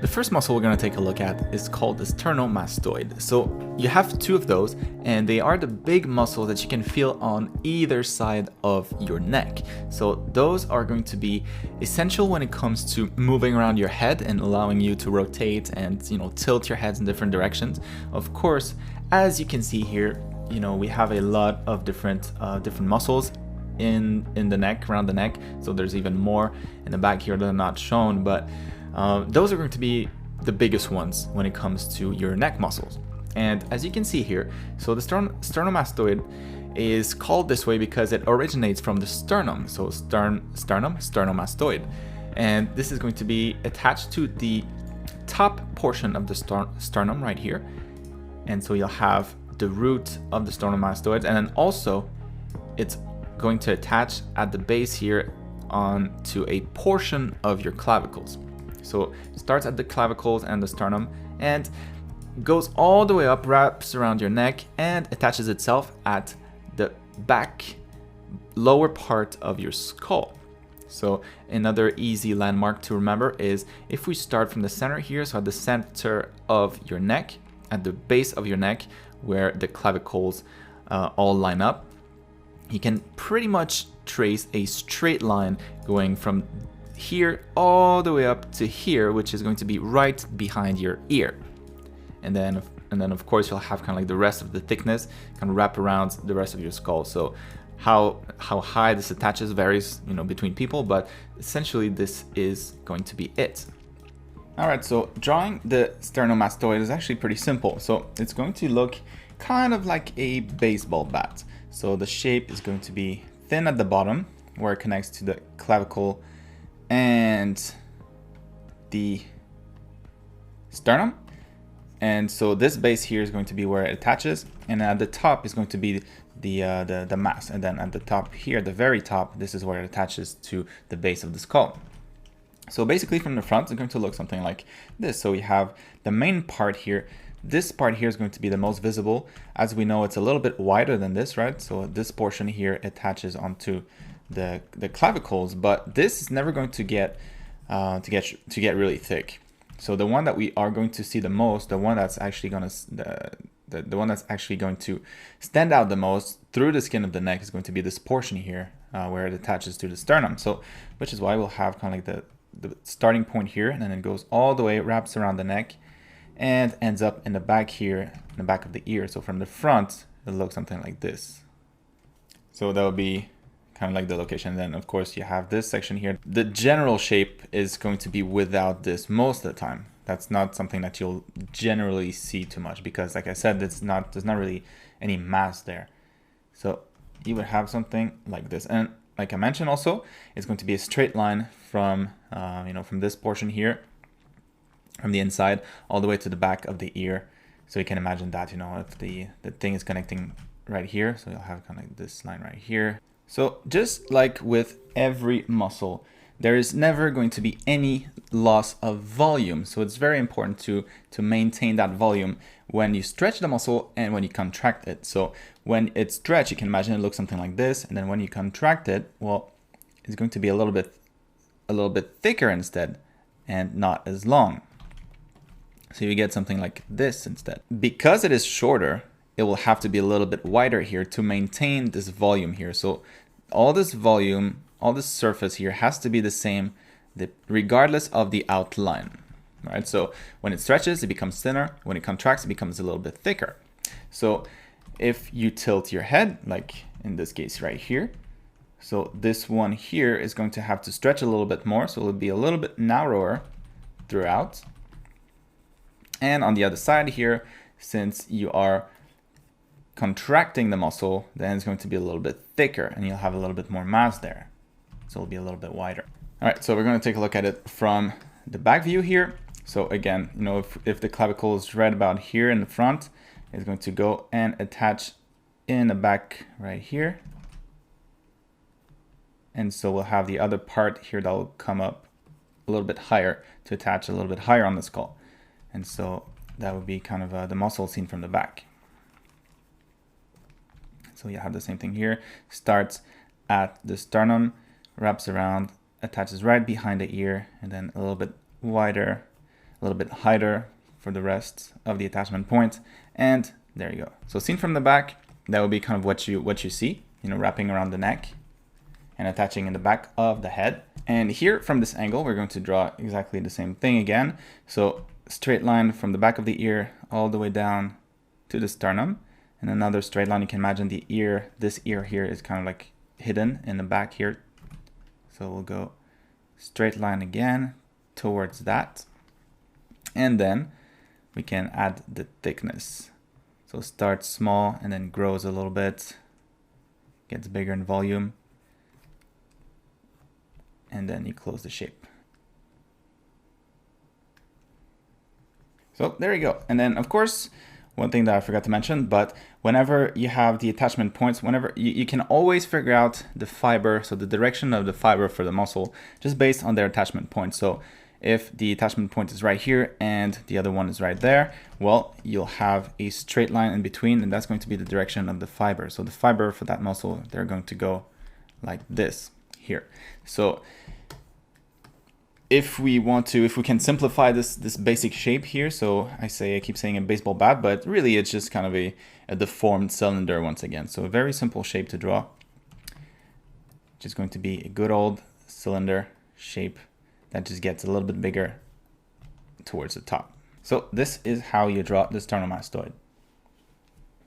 The first muscle we're going to take a look at is called the sternomastoid. So you have two of those, and they are the big muscles that you can feel on either side of your neck. So those are going to be essential when it comes to moving around your head and allowing you to rotate and tilt your heads in different directions. Of course, as you can see here, we have a lot of different muscles in the neck, around the neck. So there's even more in the back here that are not shown, but those are going to be the biggest ones when it comes to your neck muscles. And as you can see here, so the sternomastoid is called this way because it originates from the sternum. So sternomastoid. And this is going to be attached to the top portion of the sternum right here. And so you'll have the root of the sternomastoid, and then also it's going to attach at the base here onto a portion of your clavicles. So it starts at the clavicles and the sternum and goes all the way up, wraps around your neck, and attaches itself at the back lower part of your skull. So another easy landmark to remember is if we start from the center here, so at the center of your neck, at the base of your neck where the clavicles all line up, you can pretty much trace a straight line going from here all the way up to here, which is going to be right behind your ear. And then of course you'll have kind of like the rest of the thickness kind of wrap around the rest of your skull. So how high this attaches varies between people, but essentially this is going to be it. All right, so drawing the sternomastoid is actually pretty simple. So it's going to look kind of like a baseball bat. So the shape is going to be thin at the bottom where it connects to the clavicle and the sternum. And so this base here is going to be where it attaches, and at the top is going to be the mass, and then at the top here, the very top, this is where it attaches to the base of the skull. So basically from the front, it's going to look something like this. So we have the main part here. This part here is going to be the most visible. As we know, it's a little bit wider than this, right? So this portion here attaches onto the clavicles, but this is never going to get really thick. So the one that we are going to see the most, the one that's actually going to stand out the most through the skin of the neck is going to be this portion here where it attaches to the sternum. So which is why we'll have kind of like the starting point here, and then it goes all the way, wraps around the neck, and ends up in the back here, in the back of the ear. So from the front, it looks something like this. So that would be kind of like the location. And then of course you have this section here. The general shape is going to be without this most of the time. That's not something that you'll generally see too much because, like I said, there's not really any mass there. So you would have something like this. And like I mentioned also, it's going to be a straight line from, from this portion here, from the inside all the way to the back of the ear. So you can imagine that, if the thing is connecting right here, so you'll have kind of like this line right here. So just like with every muscle, there is never going to be any loss of volume. So it's very important to maintain that volume when you stretch the muscle and when you contract it. So when it's stretched, you can imagine it looks something like this. And then when you contract it, well, it's going to be a little bit thicker instead and not as long. So you get something like this instead. Because it is shorter, it will have to be a little bit wider here to maintain this volume here. So all this volume, all this surface here has to be the same regardless of the outline, right? So when it stretches, it becomes thinner. When it contracts, it becomes a little bit thicker. So if you tilt your head, like in this case right here, so this one here is going to have to stretch a little bit more. So it'll be a little bit narrower throughout. And on the other side here, since you are contracting the muscle, then it's going to be a little bit thicker and you'll have a little bit more mass there. So it'll be a little bit wider. All right, so we're going to take a look at it from the back view here. So again, if the clavicle is right about here in the front, it's going to go and attach in the back right here. And so we'll have the other part here that will come up a little bit higher to attach a little bit higher on the skull. And so that would be kind of the muscle seen from the back. So you have the same thing here. Starts at the sternum, wraps around, attaches right behind the ear, and then a little bit wider a little bit higher for the rest of the attachment point, and there you go. So seen from the back, that will be kind of what you see, you know, wrapping around the neck and attaching in the back of the head. And here from this angle, we're going to draw exactly the same thing again. So straight line from the back of the ear all the way down to the sternum, and another straight line. You can imagine the ear, this ear here is kind of like hidden in the back here. So we'll go straight line again towards that. And then we can add the thickness. So starts small and then grows a little bit, gets bigger in volume, and then you close the shape. So there you go. And then of course, one thing that I forgot to mention, but whenever you have the attachment points, whenever you can always figure out the fiber, so the direction of the fiber for the muscle, just based on their attachment point. So if the attachment point is right here and the other one is right there, well, you'll have a straight line in between, and that's going to be the direction of the fiber. So the fiber for that muscle, they're going to go like this here. So if we can simplify this basic shape here, so I keep saying a baseball bat, but really it's just kind of a deformed cylinder once again. So a very simple shape to draw, just going to be a good old cylinder shape that just gets a little bit bigger towards the top. So this is how you draw the sternomastoid.